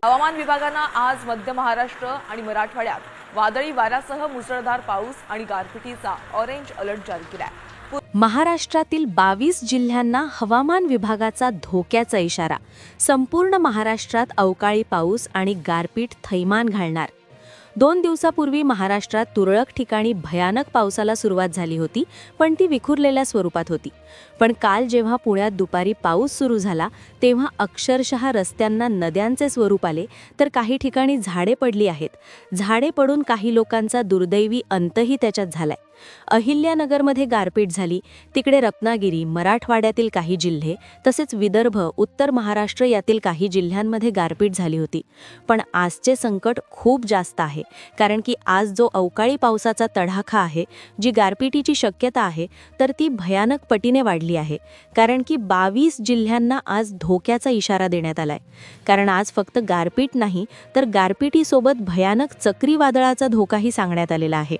हवामान विभागानं आज मध्य महाराष्ट्र आणि मराठवाड्यात वादळी वाऱ्यासह मुसळधार पाऊस आणि गारपिटीचा ऑरेंज अलर्ट जारी केलाय। महाराष्ट्रातील 22 जिल्ह्यांना हवामान विभागाचा धोक्याचा इशारा। संपूर्ण महाराष्ट्रात अवकाळी पाऊस आणि गारपीट थैमान घालणार। 2 दिवसापूर्वी महाराष्ट्रात तुरळक ठिकाणी भयानक पावसाला सुरुवात झाली होती, पण ती विखुरलेल्या स्वरूपात होती। पण काल जेव्हा पुण्यात दुपारी पाऊस सुरू झाला तेव्हा अक्षरशः रस्त्यांना नद्यांचे स्वरूप आले, तर काही ठिकाणी झाडे पडली आहेत। झाडे पडून काही लोकांचा दुर्दैवी अंतही त्याच्यात झालाय। अहिल्यानगरमध्ये गारपीट झाली, तिकडे रत्नागिरी, मराठवाड्यातील काही जिल्हे तसेच विदर्भ, उत्तर महाराष्ट्र यातील काही जिल्ह्यांमध्ये गारपीट झाली होती। पण आजचे संकट खूप जास्त आहे, कारण की आज जो अवकाळी पावसाचा तडाखा आहे, जी गारपिटीची शक्यता आहे, तर ती भयानक पटीने वाढली आहे। कारण की 22 जिल्ह्यांना आज धोक्याचा इशारा देण्यात आलाय। कारण आज फक्त गारपीट नाही, तर गारपिटीसोबत भयानक चक्रीवादळाचा धोकाही सांगण्यात आलेला आहे।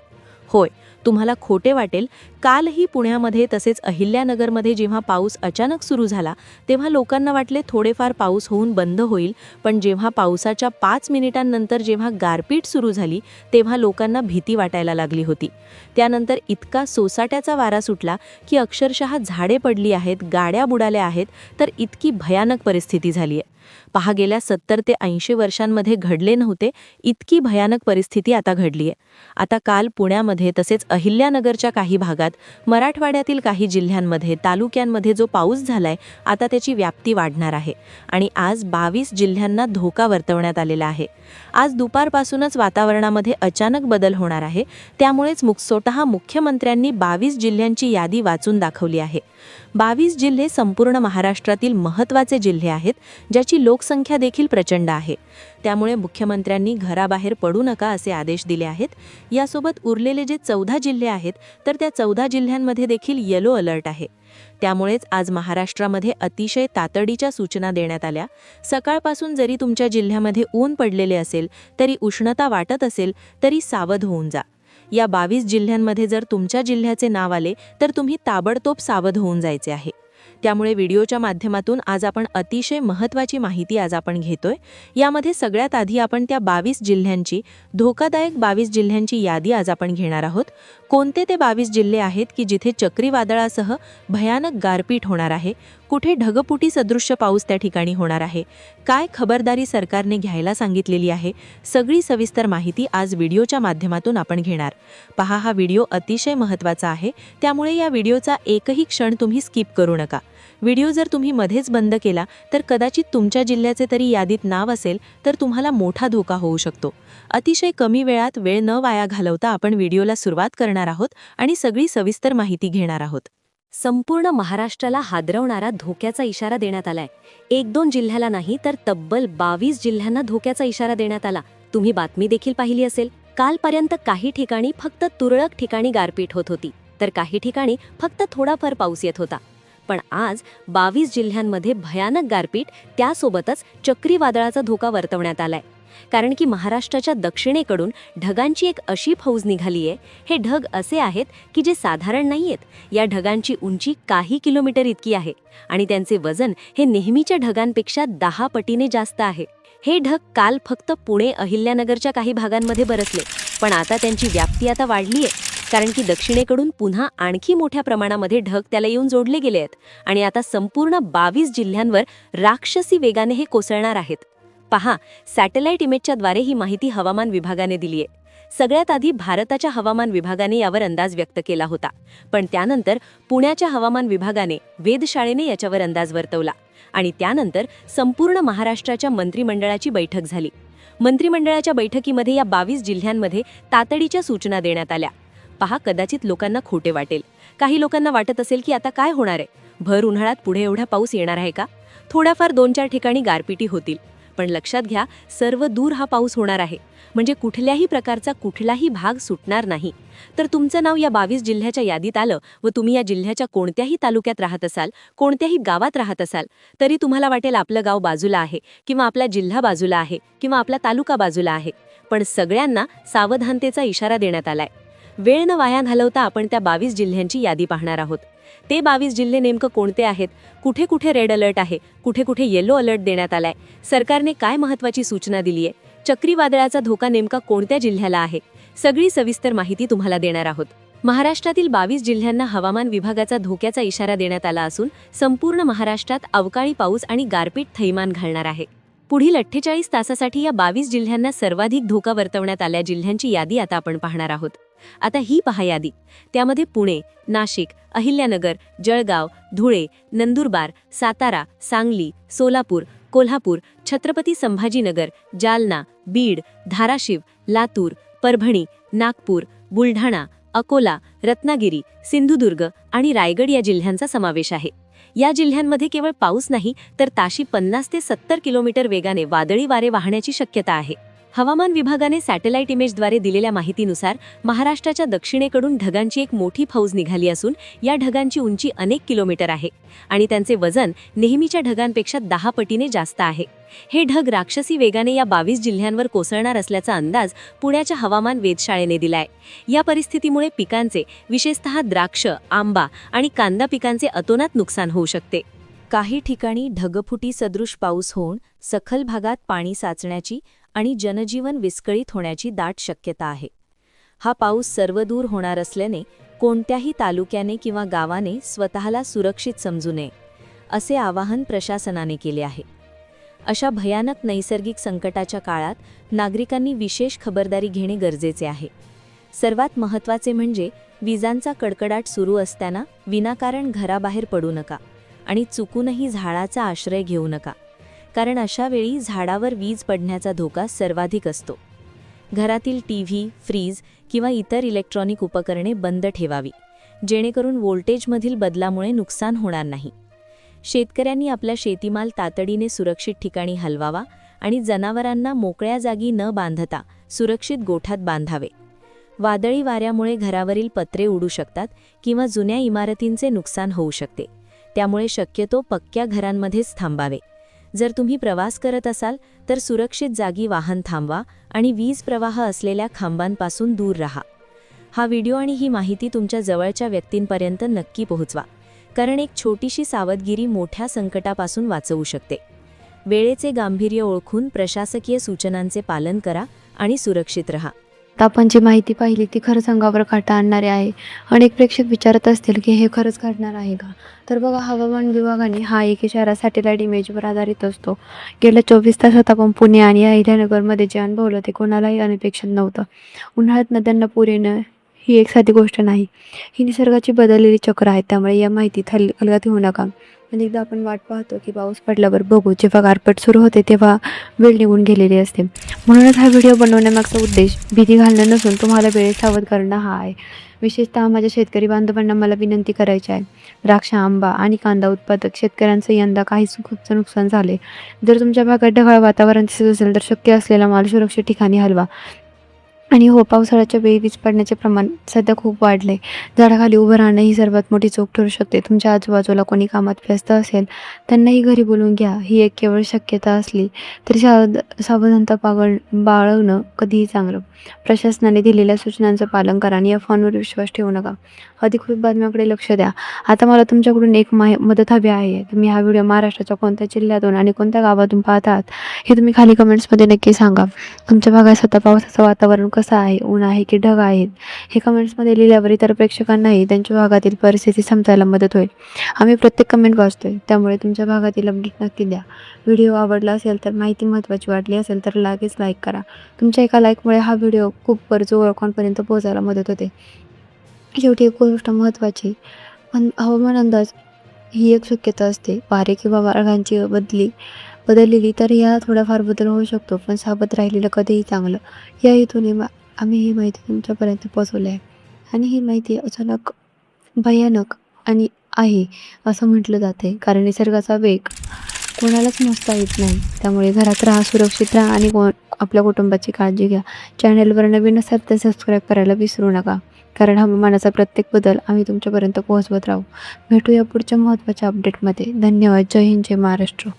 होय, तुम्हाला खोटे वाटेल, कालही पुण्यामध्ये तसेच अहिल्यानगरमध्ये जेव्हा पाऊस अचानक सुरू झाला तेव्हा लोकांना वाटले थोडेफार पाऊस होऊन बंद होईल, पण जेव्हा पावसाच्या 5 मिनिटांनंतर जेव्हा गारपीट सुरू झाली तेव्हा लोकांना भीती वाटायला लागली होती। त्यानंतर इतका सोसाट्याचा वारा सुटला की अक्षरशः झाडे पडली आहेत, गाड्या बुडाल्या आहेत, तर इतकी भयानक परिस्थिती झाली आहे। पहा, गेल्या 70 ते 80 वर्षांमध्ये घडले नव्हते इतकी भयानक परिस्थिती आता घडली आहे। आता काल पुण्यामध्ये तसेच अहिल्यानगरच्या काही भागात, मराठवाड्यातील काही जिल्ह्यांमध्ये, तालुक्यांमध्ये जो पाऊस झालाय, आता त्याची व्याप्ती वाढणार आहे आणि आज 22 जिल्ह्यांना धोका वर्तवण्यात आलेला आहे। आज दुपारपासूनच वातावरणामध्ये अचानक बदल होणार आहे, त्यामुळेच स्वतः मुख्यमंत्र्यांनी 22 जिल्ह्यांची यादी वाचून दाखवली आहे। 22 जिल्हे संपूर्ण महाराष्ट्रातील महत्त्वाचे जिल्हे आहेत, ज्याची लोकसंख्या देखील प्रचंड आहे। त्यामुळे मुख्यमंत्र्यांनी घराबाहेर पडू नका असे आदेश दिले आहेत। यासोबत उरलेले जे 14 जिल्हे आहेत, तर त्या 14 जिल्ह्यांमध्ये देखील येलो अलर्ट आहे। त्यामुळेच आज महाराष्ट्रामध्ये अतिशय तातडीच्या सूचना देण्यात आल्या। सकाळपासून जरी तुमच्या जिल्ह्यामध्ये ऊन पडलेले असेल, तरी उष्णता वाटत असेल, तरी सावध होऊन जा। या 22 जिल्ह्यांमध्ये जर तुमच्या जिल्ह्याचे नाव आले तर तुम्ही ताबडतोब सावध होऊन जायचे आहे। त्यामुळे व्हिडिओच्या माध्यमातून आज आपण अतिशय महत्त्वाची माहिती आज आपण घेतोय। यामध्ये सगळ्यात आधी आपण त्या 22 जिल्ह्यांची, धोकादायक 22 जिल्ह्यांची यादी आज आपण घेणार आहोत। कोणते ते 22 जिल्हे आहेत की जिथे चक्रीवादळासह भयानक गारपीट होणार आहे, कुठे ढगफुटी सदृश्य पाऊस त्या ठिकाणी होणार आहे, काय खबरदारी सरकारने घ्यायला सांगितलेली आहे, सगळी सविस्तर माहिती आज व्हिडिओच्या माध्यमातून आपण घेणार। पहा, हा व्हिडिओ अतिशय महत्त्वाचा आहे, त्यामुळे या व्हिडिओचा एकही क्षण तुम्ही स्किप करू नका। व्हिडिओ जर तुम्ही मध्येच बंद केला तर कदाचित तुमच्या जिल्ह्याचे तरी यादीत नाव असेल तर तुम्हाला मोठा धोका होऊ शकतो। अतिशय कमी वेळात वेळ न वाया घालवता आपण व्हिडिओला सुरुवात करणार आहोत आणि सगळी सविस्तर माहिती घेणार आहोत। संपूर्ण महाराष्ट्राला हादरवणारा धोक्याचा इशारा देण्यात आलाय। 1-2 जिल्ह्याला नाही तर तब्बल 22 जिल्ह्यांना धोक्याचा इशारा देण्यात आला। तुम्ही बातमी देखील पाहिली असेल। कालपर्यंत काही ठिकाणी फक्त तुरळक ठिकाणी गारपीट होत होती, तर काही ठिकाणी फक्त थोडाफार पाऊस येत होता। पण आज 22 जिल्ह्यांमध्ये भयानक गारपीट, त्यासोबतच चक्रीवादळाचा धोका वर्तवण्यात आलाय। कारण की महाराष्ट्राच्या दक्षिणेकडून ढगांची एक अशी फौज निघाली आहे। हे ढग असे आहेत की जे साधारण नाहीयेत। या ढगांची उंची काही किलोमीटर इतकी आहे आणि त्यांचे वजन हे नेहमीच्या ढगांपेक्षा 10 पटीने जास्त आहे। हे ढग काल फक्त पुणे, अहिल्यानगरच्या काही भागांमध्ये बरसले, पण आता त्यांची व्याप्ती आता वाढली आहे, कारण की दक्षिणेकडून पुन्हा आणखी मोठ्या प्रमाणामध्ये ढग त्याला येऊन जोडले गेले आहेत आणि आता संपूर्ण 22 जिल्ह्यांवर राक्षसी वेगाने हे कोसळणार आहेत। पहा, सॅटेलाइट इमेजच्या द्वारे ही माहिती हवामान विभागाने दिली आहे। सगळ्यात आधी भारताच्या हवामान विभागाने यावर अंदाज व्यक्त केला होता, पण त्यानंतर पुण्याच्या हवामान विभागाने, वेधशाळेने याच्यावर अंदाज वर्तवला आणि त्यानंतर संपूर्ण महाराष्ट्राच्या मंत्रिमंडळाची बैठक झाली। मंत्रिमंडळाच्या बैठकीमध्ये या 22 जिल्ह्यांमध्ये तातडीच्या सूचना देण्यात आल्या। पहा, कदाचित लोकांना खोटे वाटेल, काही लोकांना वाटत असेल की आता काय होणार आहे, भर उन्हाळ्यात पुढे एवढा पाऊस येणार आहे का? थोड्याफार 2-4 ठिकाणी गारपिटी होतील, पण लक्षात घ्या, सर्व दूर हा पाऊस होणार आहे, म्हणजे कुठल्याही प्रकारचा कुठलाही भाग सुटणार नाही। तर तुमचं नाव या 22 जिल्ह्याच्या यादीत आलं व तुम्ही या जिल्ह्याच्या कोणत्याही तालुक्यात राहत असाल, कोणत्याही गावात राहत असाल, तरी तुम्हाला वाटेल आपलं गाव बाजूला आहे किंवा आपला जिल्हा बाजूला आहे किंवा आपला तालुका बाजूला आहे, पण सगळ्यांना सावधानतेचा इशारा देण्यात आलाय। वेळ न वाया घालवता आपण त्या 22 जिल्ह्यांची यादी पाहणार आहोत। ते 22 जिल्हे नेमकं कोणते आहेत, कुठे कुठे रेड अलर्ट आहे, कुठे कुठे येलो अलर्ट देण्यात आलाय, सरकारने काय महत्त्वाची सूचना दिली आहे, चक्रीवादळाचा धोका नेमका कोणत्या जिल्ह्याला आहे, सगळी सविस्तर माहिती तुम्हाला देणार आहोत. महाराष्ट्रातील 22 जिल्ह्यांना हवामान विभागाचा धोक्याचा इशारा देण्यात आला असून संपूर्ण महाराष्ट्रात अवकाळी पाऊस आणि गारपीट थैमान घालणार आहे. पुढील 48 तासासाठी या 22 जिल्ह्यांना सर्वाधिक धोका वर्तवण्यात आलेल्या जिल्ह्यांची यादी आता आपण पाहणार आहोत. आता ही पहा यादी. त्यामध्ये पुणे, नाशिक, अहिल्यानगर, जळगाव, धुळे, नंदुरबार, सातारा, सांगली, सोलापूर, कोल्हापूर, छत्रपती संभाजीनगर, जालना, बीड, धाराशिव, लातूर, परभणी, नागपूर, बुलढाणा, अकोला, रत्नागिरी, सिंधुदुर्ग आणि रायगड या जिल्ह्यांचा समावेश आहे. या जिल्ह्यांमध्ये केवळ पाऊस नाही तर ताशी 50 ते 70 किलोमीटर वेगाने वादळी वारे वाहण्याची शक्यता आहे. हवामान विभागाने सॅटेलाइट इमेजद्वारे दिलेल्या माहितीनुसार महाराष्ट्राच्या दक्षिणेकडून ढगांची एक मोठी फौज निघाली असून या ढगांची उंची अनेक किलोमीटर आहे आणि त्यांचे वजन नेहमीच्या ढगांपेक्षा 10 पटीने जास्त आहे. हे ढग राक्षसी वेगाने या 22 जिल्ह्यांवर कोसळणार असल्याचा अंदाज पुण्याच्या हवामान वेधशाळेने दिलाय. या परिस्थितीमुळे पिकांचे, विशेषतः द्राक्ष, आंबा आणि कांदा पिकांचे अतोनात नुकसान होऊ शकते. काही ठिकाणी ढगफुटी सदृश पाऊस होऊन सखल भागात पाणी साचण्याची आणि जनजीवन विस्कळीत होण्याची दाट शक्यता आहे. हा पाऊस सर्वदूर होणार असल्याने कोणत्याही तालुक्याने किंवा गावाने स्वतःला सुरक्षित समजू नये, असे आवाहन प्रशासनाने केले आहे. अशा भयानक नैसर्गिक संकटाच्या काळात नागरिकांनी विशेष खबरदारी घेणे गरजेचे आहे. सर्वात महत्त्वाचे म्हणजे विजांचा कडकडाट सुरू असताना विनाकारण घराबाहेर पडू नका आणि चुकूनही झाडाचा आश्रय घेऊ नका, कारण अशा वेळी झाडावर वीज पडण्याचा धोका सर्वाधिक असतो. घरातील टीव्ही, फ्रीज किंवा इतर इलेक्ट्रॉनिक उपकरणे बंद ठेवावी, जेणेकरून व्होल्टेजमधील बदलामुळे नुकसान होणार नाही. शेतकऱ्यांनी आपला शेतीमाल तातडीने सुरक्षित ठिकाणी हलवावा आणि जनावरांना मोकळ्या जागी न बांधता सुरक्षित गोठ्यात बांधावे. वादळी वाऱ्यामुळे घरावरील पत्रे उडू शकतात किंवा जुन्या इमारतींचे नुकसान होऊ शकते, त्यामुळे शक्यतो पक्क्या घरांमध्येच थांबावे. जर तुम्ही प्रवास करत असाल तर सुरक्षित जागी वाहन थांबवा आणि वीज प्रवाह असलेल्या खांबांपासून दूर राहा. हा व्हिडिओ आणि ही माहिती तुमच्या जवळच्या व्यक्तींपर्यंत नक्की पोहोचवा, कारण एक छोटीशी सावधगिरी मोठ्या संकटापासून वाचवू शकते. वेळेचे गांभीर्य ओळखून प्रशासकीय सूचनांचे पालन करा आणि सुरक्षित रहा. आपण जी माहिती पाहिली ती खरंच अंगावर काटा आणणारी आहे. अनेक प्रेक्षक विचारत असतील की हे खरंच घडणार आहे का? तर बघा, हवामान विभागाने हा एक इशारा सॅटेलाइट इमेजवर आधारित असतो. गेल्या 24 तासात आपण पुणे आणि अहिल्यानगरमध्ये जे अनुभवलं ते कोणालाही अनपेक्षित नव्हतं. उन्हाळ्यात नद्यांना पूर येणं ही एक साधी गोष्ट नाही, ही निसर्गाची बदललेली चक्र आहे. त्यामुळे या माहितीत हलगर्जी होऊ नका. अनेकदा आपण वाट पाहतो की पाऊस पडल्यावर बघू, जेव्हा गारपीट सुरू होते तेव्हा वेळ निघून गेलेली असते. म्हणूनच हा व्हिडिओ बनवण्यामागचा उद्देश भीती घालणं नसून तुम्हाला वेळेत सावध करणं हा आहे. विशेषतः माझ्या शेतकरी बांधवांना मला विनंती करायची आहे. द्राक्ष, आंबा आणि कांदा उत्पादक शेतकऱ्यांचं यंदा काहीच खूपचं नुकसान झाले. जर तुमच्या भागात ढगाळ वातावरण दिसत असेल तर शक्य असलेला माल सुरक्षित ठिकाणी हलवा. आणि हो, पावसाळ्याच्या वेळी वीज पडण्याचे प्रमाण सध्या खूप वाढले. झाडाखाली उभं राहणं ही सर्वात मोठी चूक ठरू शकते. तुमच्या आजूबाजूला कोणी कामात व्यस्त असेल त्यांनाही घरी बोलवून घ्या. ही एक केवळ शक्यता असली तरी सावधानता बाळगणं कधीही चांगलं. प्रशासनाने दिलेल्या सूचनांचं पालन करा आणि या फोनवर विश्वास ठेवू नका. अधिकृत बातम्याकडे लक्ष द्या. आता मला तुमच्याकडून एक मदत हवी आहे. तुम्ही हा व्हिडिओ महाराष्ट्राच्या कोणत्या जिल्ह्यातून आणि कोणत्या गावातून पाहत आहात हे तुम्ही खाली कमेंट्समध्ये नक्की सांगा. तुमच्या भागात स्वतः पावसाचं वातावरण कसं आहे, ऊन आहे की ढग आहेत, हे कमेंट्समध्ये लिहिल्यावर इतर प्रेक्षकांनाही त्यांच्या भागातील परिस्थिती समजायला मदत होईल. आम्ही प्रत्येक कमेंट वाचतोय, त्यामुळे तुमच्या भागातील अपडेट नक्की द्या. व्हिडिओ आवडला असेल तर, माहिती महत्त्वाची वाटली असेल तर लगेच लाईक करा. तुमच्या एका लाईकमुळे हा व्हिडिओ खूप गरजू लोकांपर्यंत पोहोचायला मदत होते. शेवटी एक गोष्ट महत्त्वाची, पण हवामान अंदाज ही एक शक्यता असते. वारे किंवा वादळांची बदललेली तर या थोडाफार बदल होऊ शकतो, पण सावध राहिलेलं कधीही चांगलं. या हेतूने आम्ही ही माहिती तुमच्यापर्यंत पोहोचवली आहे. आणि ही माहिती अचानक भयानक आणि आहे असं म्हटलं जाते, कारण निसर्गाचा वेग कोणालाच मोजता येत नाही. त्यामुळे घरात राहा, सुरक्षित राहा आणि आपल्या कुटुंबाची काळजी घ्या. चॅनलवर नवीन असाल तर सबस्क्राईब करायला विसरू नका, कारण हवामानाचा प्रत्येक बदल आम्ही तुमच्यापर्यंत पोहोचवत राहू. भेटूया पुढच्या महत्त्वाच्या अपडेटमध्ये. धन्यवाद. जय हिंद, जय महाराष्ट्र.